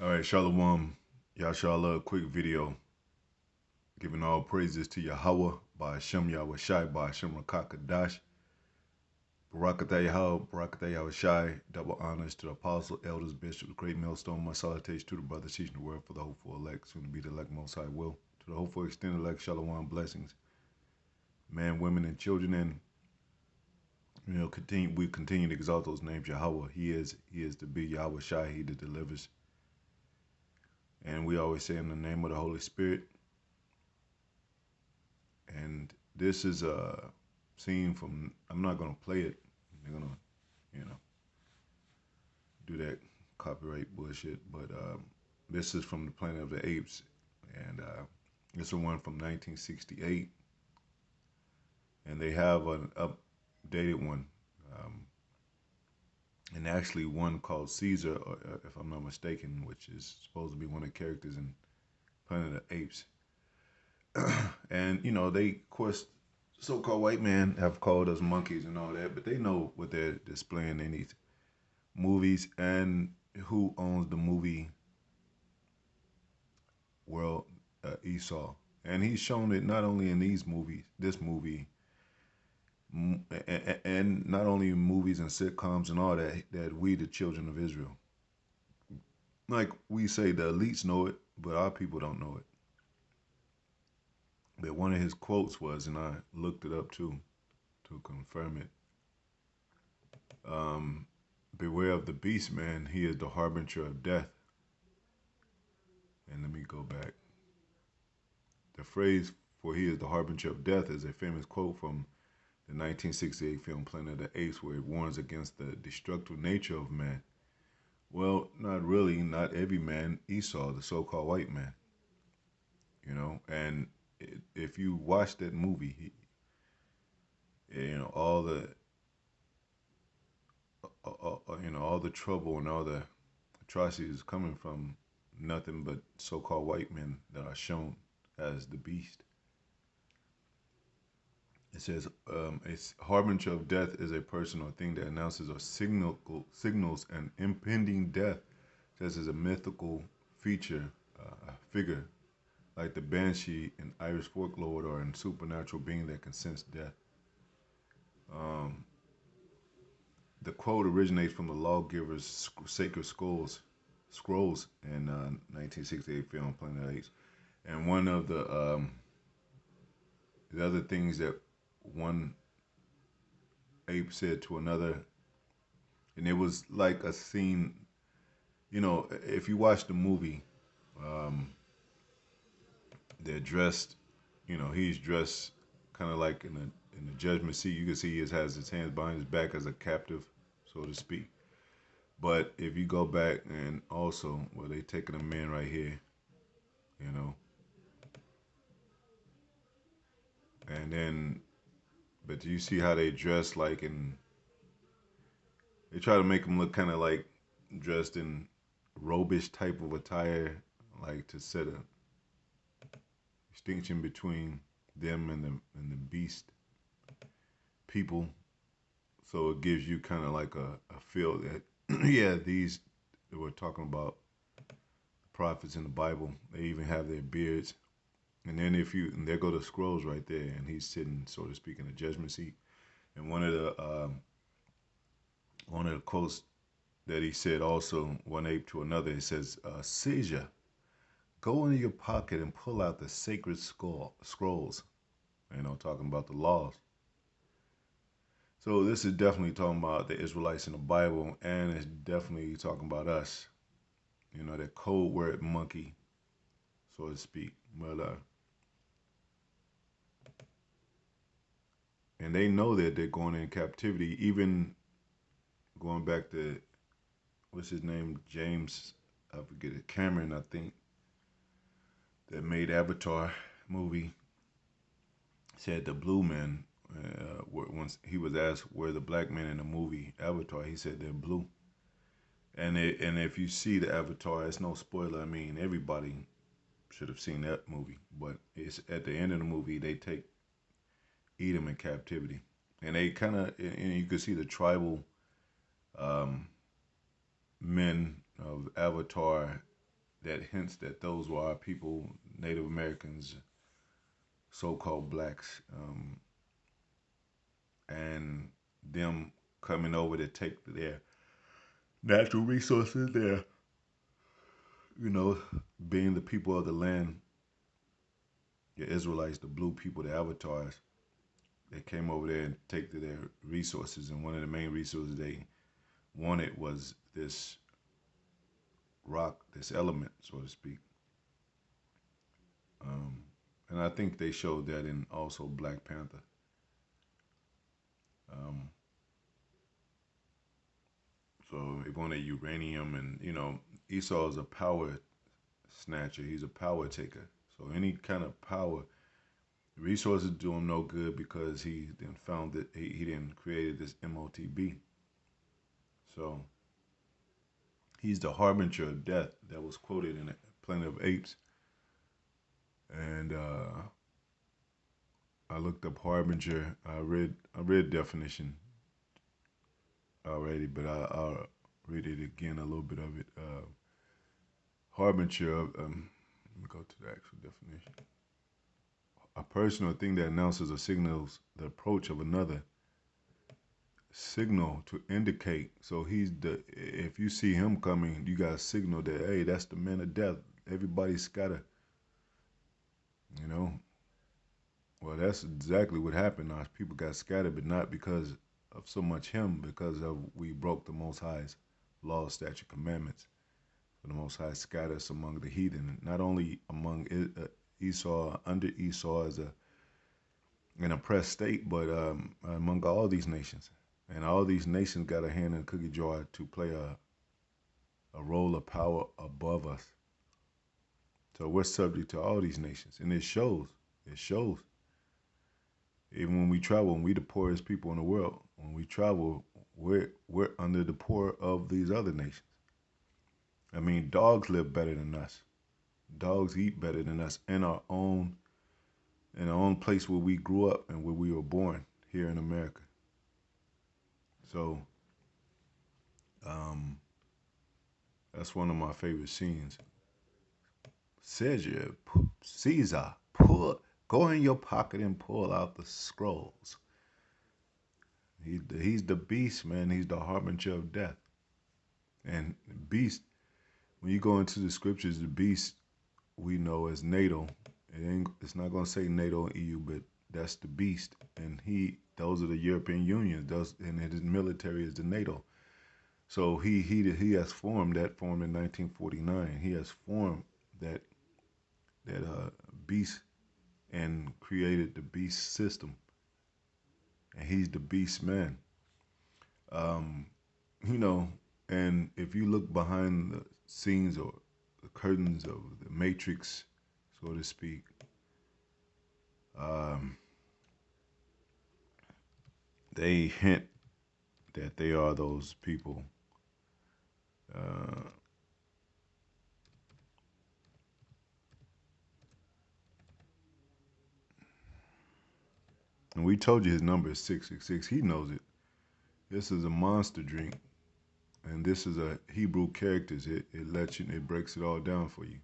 All right, Shalom. Yashallah, quick video. Giving all praises to Yahweh by Hashem Yahweh Shai by Hashem Rakakadash. Barakatah Yahweh, Barakatah Yahweh Shai. Double honors to the apostle, elders, bishops, great millstone. My salutations to the brothers teaching the word for the hopeful elect, soon to be the elect most high will. To the hopeful extended elect, Shalom blessings. Men, women, and children, and we continue to exalt those names. Yahweh, He is to be Yahweh Shai, He that delivers. And we always say in the name of the Holy Spirit. And this is a scene from, I'm not going to play it. They're going to, do that copyright bullshit. But this is from the Planet of the Apes. And it's the one from 1968. And they have an updated one. And actually one called Caesar, if I'm not mistaken, which is supposed to be one of the characters in Planet of the Apes. And, they, of course, so-called white men have called us monkeys and all that, but they know what they're displaying in these movies and who owns the movie world, Esau. And he's shown it not only in this movie, and not only movies and sitcoms and all that, that we, the children of Israel, like we say, the elites know it, but our people don't know it. But one of his quotes was, and I looked it up too, to confirm it. Beware of the beast, man. He is the harbinger of death. And let me go back. The phrase for he is the harbinger of death is a famous quote from the 1968 film Planet of the Apes, where it warns against the destructive nature of man. Well, not really, not every man. Esau, the so-called white man. And if you watch that movie, all the all the trouble and all the atrocities coming from nothing but so-called white men that are shown as the beast. It says, a harbinger of death is a person or thing that announces or signals an impending death, just as a mythical figure, like the banshee in Irish folklore or a supernatural being that can sense death. The quote originates from the lawgiver's sacred scrolls in 1968 film Planet of the Apes. And one of the other things that one ape said to another, and it was like a scene, if you watch the movie, they're dressed, he's dressed kind of like in the judgment seat. You can see he has his hands behind his back as a captive, so to speak. But if you go back and also, well, they taking a man right here, and then, but you see how they dress like they try to make them look kind of like dressed in robish type of attire, like to set a distinction between them and the beast people. So it gives you kind of like a feel that, yeah, these that we're talking about, the prophets in the Bible, they even have their beards. And then and there go the scrolls right there, and he's sitting, so to speak, in the judgment seat. And one of the quotes that he said also, one ape to another, he says, Caesar, go into your pocket and pull out the sacred scrolls, talking about the laws. So this is definitely talking about the Israelites in the Bible, and it's definitely talking about us. That code word monkey, so to speak. Well, and they know that they're going in captivity, even going back to, what's his name, James, I forget it, Cameron, I think, that made Avatar movie, said the blue men, once he was asked where the black men in the movie Avatar, he said they're blue. And if you see the Avatar, it's no spoiler. I mean, everybody should have seen that movie. But it's at the end of the movie, they take Edom in captivity, and they kind of, and you can see the tribal men of Avatar that hints that those were our people, Native Americans, so-called blacks, and them coming over to take their natural resources, their, you know, being the people of the land, the Israelites, the blue people, the avatars, they came over there and take their resources. And one of the main resources they wanted was this rock, this element, so to speak. Um, and I think they showed that in also Black Panther. Um, so they wanted uranium, and Esau is a power snatcher. He's a power taker. So any kind of power resources do him no good because he then found that he then created this MOTB. So he's the harbinger of death that was quoted in Planet of Apes. And I looked up harbinger. I read definition already, but I'll read it again, a little bit of it. Harbinger of, let me go to the actual definition. A person or thing that announces or signals the approach of another signal to indicate. So he's the. If you see him coming, you got to signal that, hey, that's the man of death. Everybody scatter. You know. Well, that's exactly what happened. Our people got scattered, but not because of so much him, because of we broke the Most High's law, statute, commandments. For the Most High scatters us among the heathen, not only among Esau, under Esau as an oppressed state, but among all these nations. And all these nations got a hand in the cookie jar to play a role of power above us. So we're subject to all these nations. And it shows. It shows. Even when we travel, and we the poorest people in the world, when we travel, we're under the poor of these other nations. I mean, dogs live better than us. Dogs eat better than us in our own place where we grew up and where we were born here in America. So um, that's one of my favorite scenes. Caesar, go in your pocket and pull out the scrolls. He's the beast, man. He's the harbinger of death. And beast, when you go into the scriptures, the beast we know as NATO. It's not gonna say NATO and EU, but that's the beast. And those are the European Union. Those and his military is the NATO. So he has formed in 1949. He has formed that beast and created the beast system, and he's the beast man. Um, you know, and if you look behind the scenes or the curtains of the Matrix, so to speak, um, they hint that they are those people. Uh, and we told you his number is 666. He knows it. This is a monster drink, and this is a Hebrew characters. It lets you. It breaks it all down for you.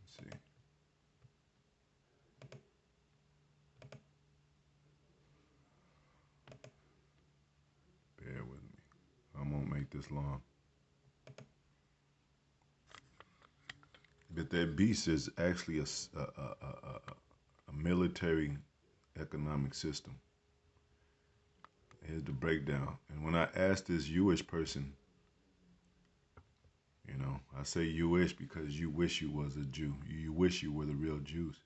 Let's see. Bear with me. I won't make this long. But that beast is actually a military economic system. Here's the breakdown. And when I asked this Jewish person, I say Jewish because you wish you was a Jew. You wish you were the real Jews.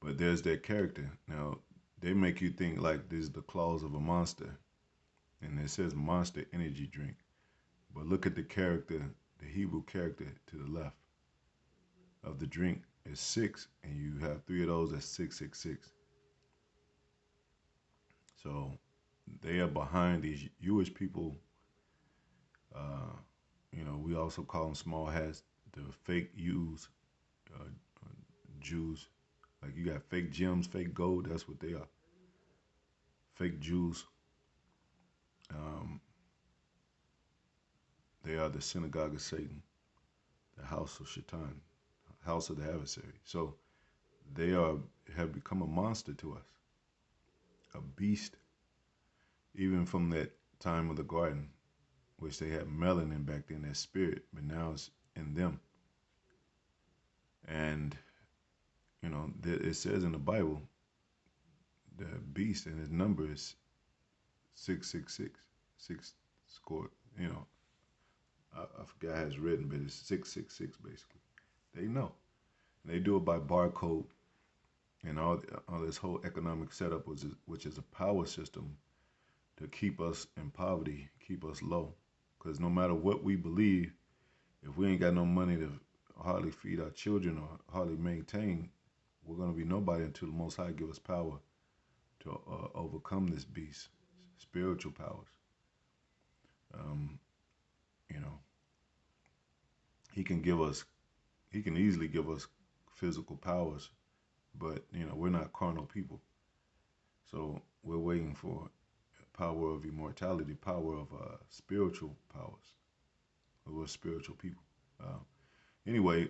But there's that character. Now, they make you think like this is the claws of a monster. And it says monster energy drink. But look at the character, the Hebrew character to the left of the drink is 6, and you have 3 of those, that's 666. So they are behind these Jewish people. Uh, we also call them small hats, the fake uh, Jews. Like you got fake gems, fake gold. That's what they are. Fake Jews. They are the synagogue of Satan, the house of Shaitan, house of the adversary. So they are have become a monster to us, a beast, even from that time of the garden, which they had melanin back then, their spirit, but now it's in them. And it says in the Bible, the beast and his number is 666, six score. I forgot how it's written, but it's 666 basically. They know. And they do it by barcode and all this whole economic setup, which is a power system to keep us in poverty, keep us low. Because no matter what we believe, if we ain't got no money to hardly feed our children or hardly maintain, we're going to be nobody until the Most High give us power to overcome this beast, spiritual powers. Um, you know, he can give us, he can easily give us physical powers, but we're not carnal people, so we're waiting for power of immortality, power of spiritual powers. We're spiritual people. Uh, anyway,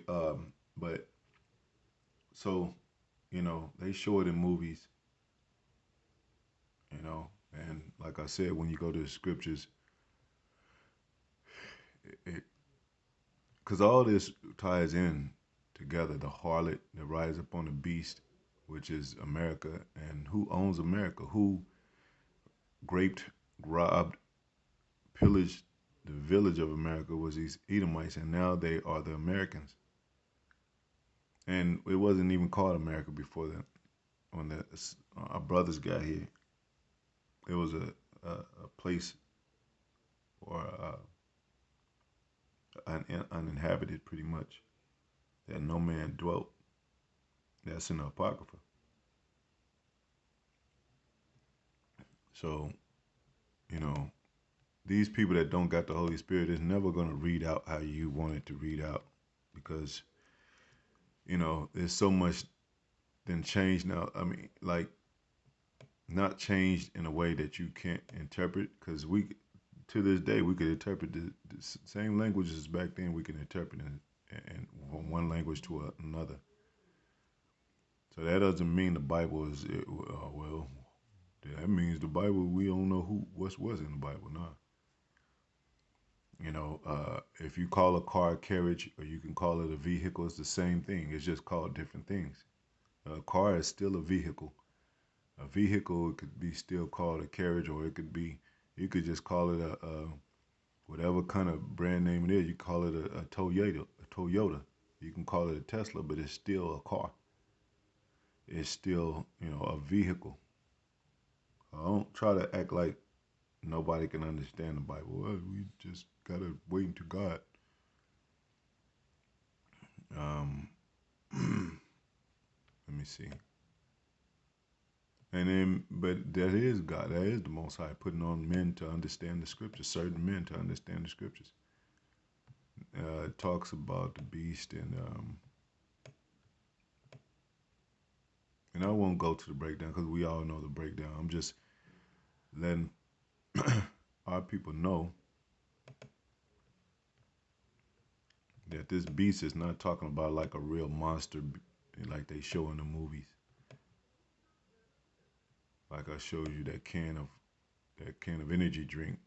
but so they show it in movies, and like I said, when you go to the scriptures, it because all this ties in together. The harlot that rides up on the beast, which is America, and who owns America? Who raped, robbed, pillaged the village of America was these Edomites, and now they are the Americans. And it wasn't even called America before that. When our brothers got here, it was a place or uninhabited, pretty much, that no man dwelt. That's in the Apocrypha. So, you know, these people that don't got the Holy Spirit is never going to read out how you want it to read out, because there's so much then changed now. I mean, like, not changed in a way that you can't interpret, because we to this day we could interpret the same languages back then. We can interpret it from one language to another. So that doesn't mean the Bible is well. That means the Bible, we don't know what's in the Bible. Nah. If you call a car a carriage, or you can call it a vehicle, it's the same thing. It's just called different things. A car is still a vehicle. A vehicle could be still called a carriage, or you could just call it a whatever kind of brand name it is. You call it a Toyota. You can call it a Tesla, but it's still a car. It's still a vehicle. I don't try to act like nobody can understand the Bible. Well, we just gotta wait to God. Um, let me see. And then, but that is God. That is the Most High putting on men to understand the scriptures. Certain men to understand the scriptures. It talks about the beast, and I won't go to the breakdown because we all know the breakdown. I'm just letting our people know that this beast is not talking about like a real monster like they show in the movies. Like I showed you that can of energy drink.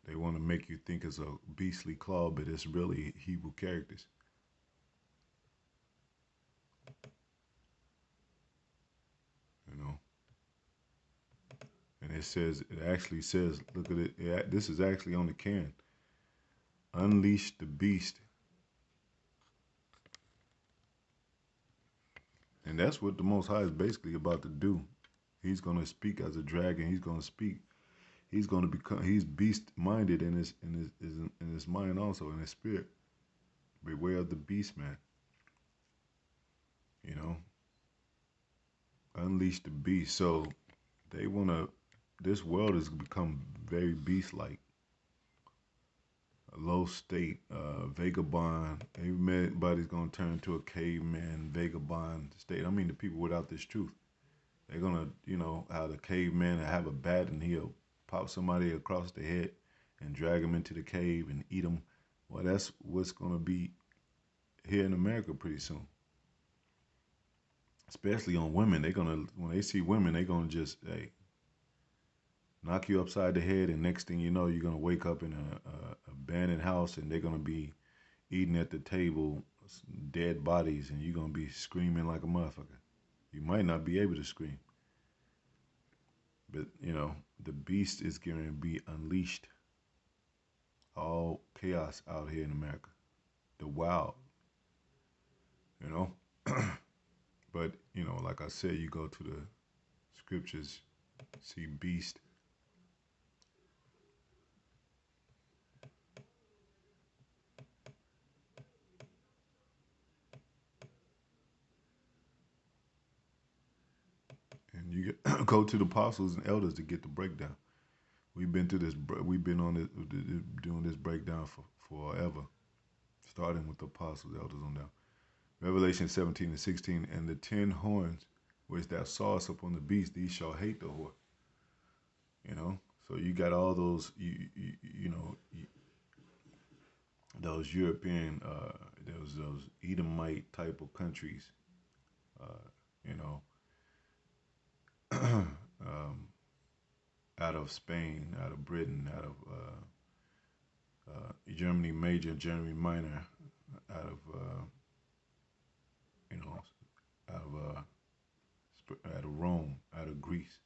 They want to make you think it's a beastly claw, but it's really Hebrew characters. You know, and it actually says, look at it. This is actually on the can. Unleash the beast. And that's what the Most High is basically about to do. He's going to speak as a dragon. He's going to speak. He's going to become. He's beast-minded in his mind also, in his spirit. Beware of the beast, man. You know, unleash the beast. So they want to. This world has become very beast-like. A low state, vagabond. Everybody's gonna turn into a caveman, vagabond state. I mean, the people without this truth. They're gonna, how the caveman have a bat and he'll pop somebody across the head, and drag them into the cave and eat them. Well, that's what's going to be here in America pretty soon. Especially on women, they're gonna when they see women, they're gonna just knock you upside the head, and next thing you know, you're gonna wake up in a abandoned house, and they're gonna be eating at the table dead bodies, and you're gonna be screaming like a motherfucker. You might not be able to scream, but the beast is going to be unleashed. All chaos out here in America, the wild, you know. But like I said, you go to the scriptures, see beast. And you go to the apostles and elders to get the breakdown. We've been through this. We've been on it, doing this breakdown for forever, starting with the apostles, elders on down. Revelation 17:16, and the 10 horns which thou sawest upon the beast, these shall hate the whore. So you got all those, those European, those Edomite type of countries, you know, um, out of Spain, out of Britain, out of Germany Major, Germany Minor, out of you know, out of out of Rome, out of Greece,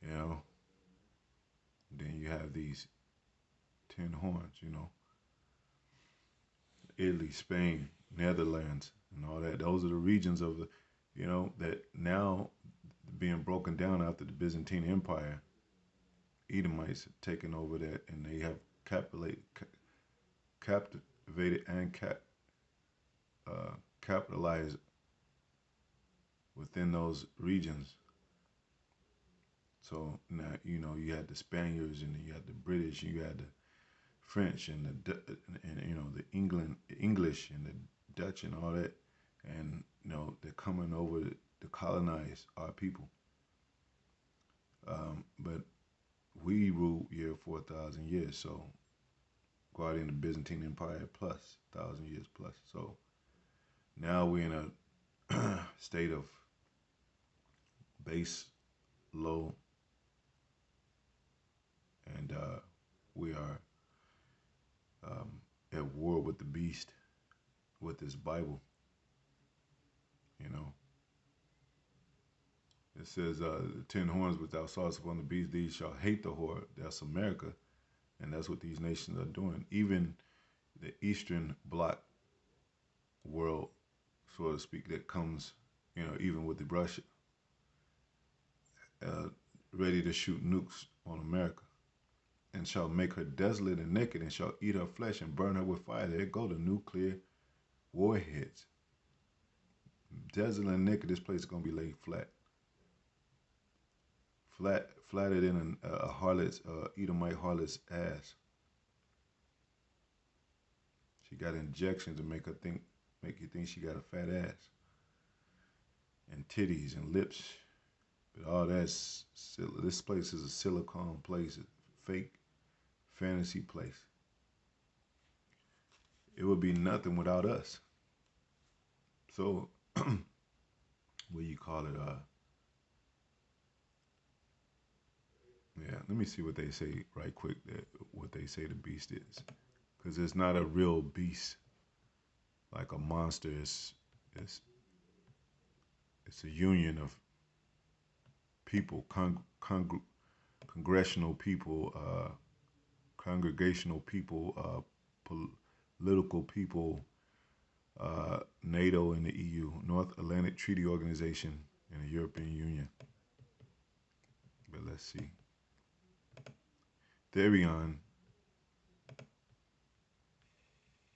you know. Then you have these 10 horns, Italy, Spain, Netherlands, and all that. Those are the regions of the, that now being broken down after the Byzantine Empire. Edomites have taken over that, and they have captivated and capitalized within those regions. So now you had the Spaniards, and you had the British, you had the French, and the English, and the Dutch, and all that, and they're coming over to colonize our people. But we ruled here for 1,000 years, so guarding the Byzantine Empire plus 1,000 years plus. So now we're in a state of base low, and we are at war with the beast, with this Bible. It says, the 10 horns which thou sawest upon the beast, these shall hate the whore. That's America, and that's what these nations are doing. Even the Eastern Bloc world, so to speak, that comes, even with the Russia, ready to shoot nukes on America, and shall make her desolate and naked, and shall eat her flesh and burn her with fire. There go the nuclear warheads. Desolate and naked, this place is going to be laid flat. Flatter than a harlot's, Edomite harlot's ass. She got injections to make you think she got a fat ass, and titties and lips. But all that's, this place is a silicone place, a fake fantasy place. It would be nothing without us. So, what do you call it? Yeah, let me see what they say right quick. What they say the beast is, because it's not a real beast like a monster. It's a union of people, congressional people, congregational people, political people, NATO and the EU, North Atlantic Treaty Organization, and the European Union. But let's see. Therion.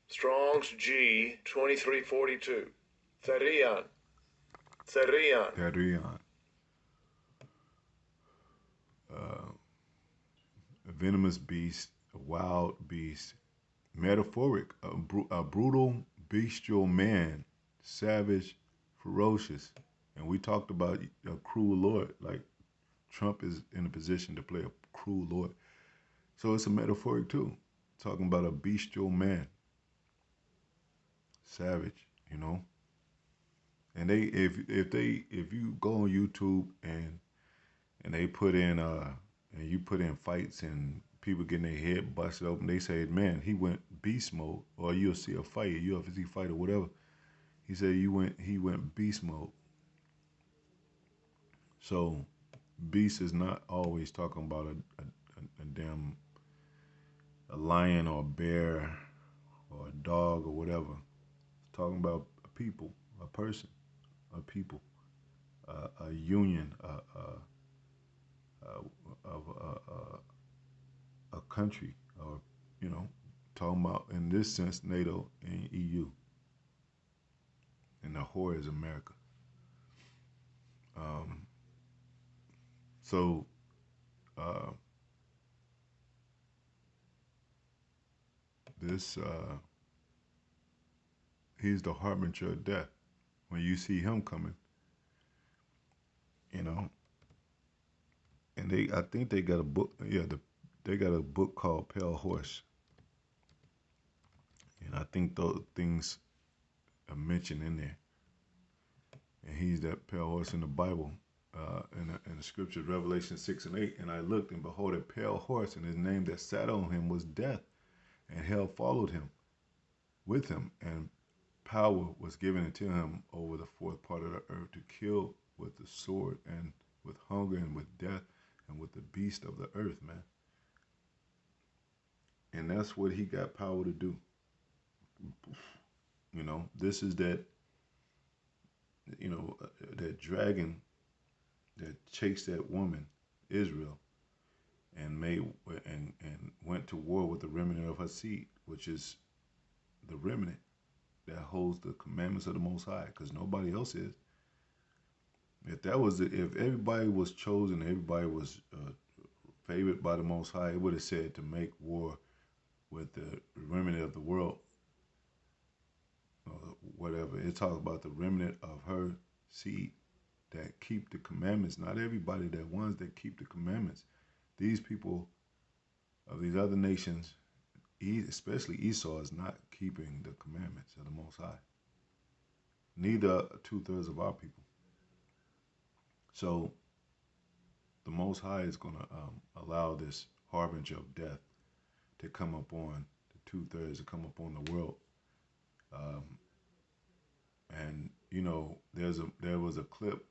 Strong's G 2342. Therion. Therion. A venomous beast, a wild beast, metaphoric, a brutal, bestial man, savage, ferocious. And we talked about a cruel lord, like Trump is in a position to play a cruel lord. So it's a metaphoric too, talking about a bestial man, savage, you know. And if you go on YouTube and they put in and you put in fights and people getting their head busted open, they say, man, he went beast mode, or you'll see a fight, a UFC fight or whatever. He went beast mode. So beast is not always talking about a damn a lion or a bear or a dog or whatever. It's talking about a people, a person, a people, a union, of a country, or you know, talking about in this sense NATO and EU, and the whore is America. Um, so uh, this he's the harbinger of death. When you see him coming, you know, and I think they got a book. Yeah, they got a book called Pale Horse, and I think those things are mentioned in there. And he's that pale horse in the Bible, in the scriptures, Revelation 6 and 8. And I looked, and behold, a pale horse, and his name that sat on him was Death, and hell followed him with him, and power was given unto him over the fourth part of the earth to kill with the sword, and with hunger, and with death, and with the beast of the earth, man. And that's what he got power to do. You know, this is that, that dragon that chased that woman, Israel, and and went to war with the remnant of her seed, which is the remnant that holds the commandments of the Most High, because nobody else is. If everybody was chosen, everybody was favored by the Most High, it would have said to make war with the remnant of the world, or whatever. It talks about the remnant of her seed that keep the commandments. Not everybody, that ones that keep the commandments. These people of these other nations, especially Esau, is not keeping the commandments of the Most High. Neither 2/3 of our people. So the Most High is going to allow this harbinger of death to come upon the 2/3, to come upon the world. Um, and there was a clip,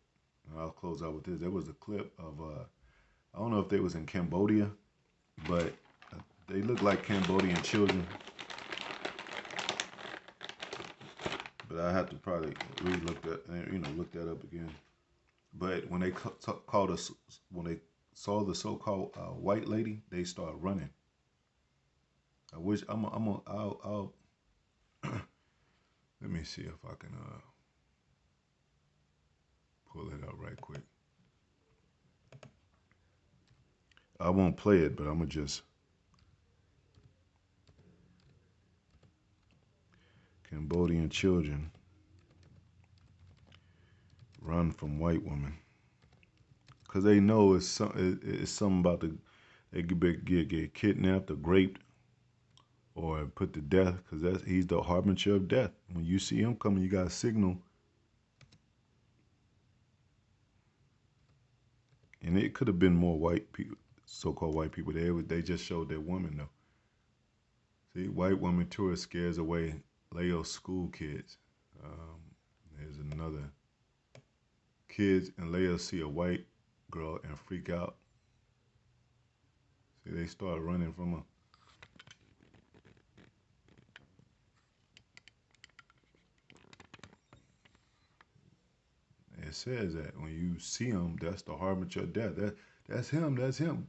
and I'll close out with this. There was a clip of I don't know if they was in Cambodia, but they look like Cambodian children. But I have to probably look that up again. But when they called us, when they saw the so-called white lady, they started running. I wish I'll let me see if I can pull it up right quick. I won't play it, but I'm gonna just Cambodian children run from white women because they know it's something about they get kidnapped or raped or put to death, because he's the harbinger of death. When you see him coming, you got a signal. And it could have been more white people, so-called white people. They just showed their women though. See, white woman tourist scares away Laos school kids. There's another. Kids in Laos see a white girl and freak out. See, they start running from her. It says that when you see him, that's the harbinger of death. That's him. That's him.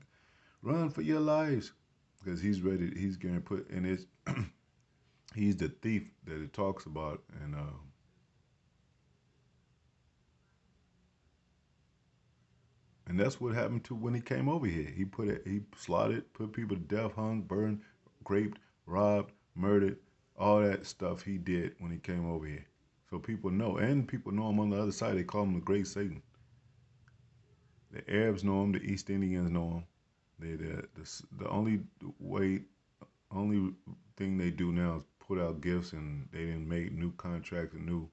Run for your lives, because he's ready. He's going to put in his. He's the thief that it talks about, and that's what happened to when he came over here. He slaughtered, put people to death, hung, burned, raped, robbed, murdered, all that stuff he did when he came over here. So people know, and people know him on the other side. They call him the Great Satan. The Arabs know him. The East Indians know him. The only way, only thing they do now is put out gifts, and they didn't make new contracts and new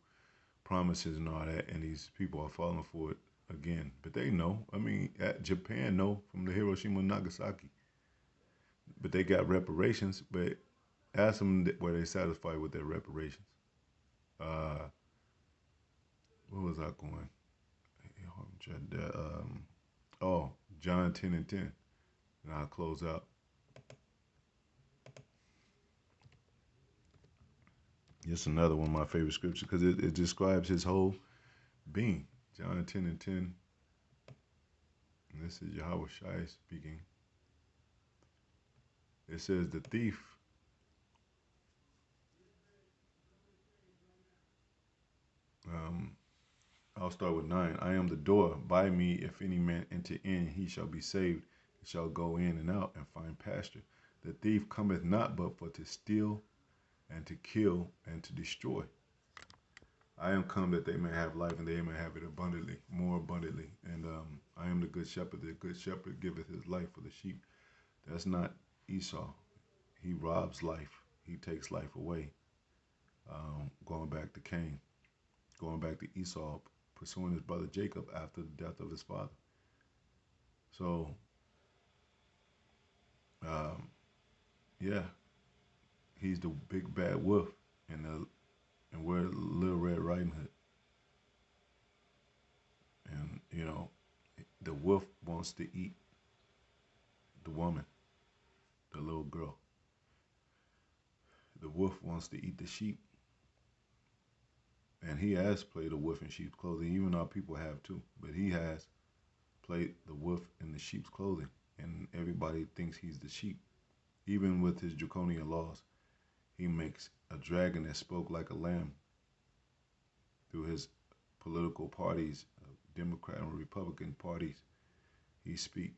promises and all that, and these people are falling for it again. But they know. I mean, Japan know from the Hiroshima and Nagasaki, but they got reparations. But ask them were they satisfied with their reparations. Uh, where was I going? Oh, John 10:10, and I'll close out. It's another one of my favorite scriptures because it describes his whole being. John 10:10. And this is Yahweh Shai speaking. It says, the thief, um, I'll start with 9. I am the door. By me, if any man enter in, he shall be saved. He shall go in and out and find pasture. The thief cometh not but for to steal and to kill and to destroy. I am come that they may have life and they may have it abundantly, more abundantly. And I am the good shepherd. The good shepherd giveth his life for the sheep. That's not Esau. He robs life. He takes life away. Going back to Cain, going back to Esau, pursuing his brother Jacob after the death of his father. So, um, yeah, he's the big bad wolf, and we're Little Red Riding Hood. And the wolf wants to eat the woman, the little girl. The wolf wants to eat the sheep, and he has played a wolf in sheep's clothing. Even our people have too, but he has played the wolf in the sheep's clothing, and everybody thinks he's the sheep. Even with his draconian laws, he makes a dragon that spoke like a lamb through his political parties, Democrat and Republican parties. He speak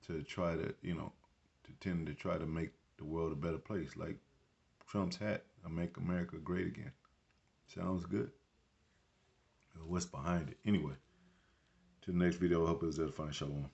to try to, to tend to try to make the world a better place, like Trump's hat, "Make America Great Again." Sounds good. What's behind it? Anyway, to the next video, I hope it was edifying. Shalom.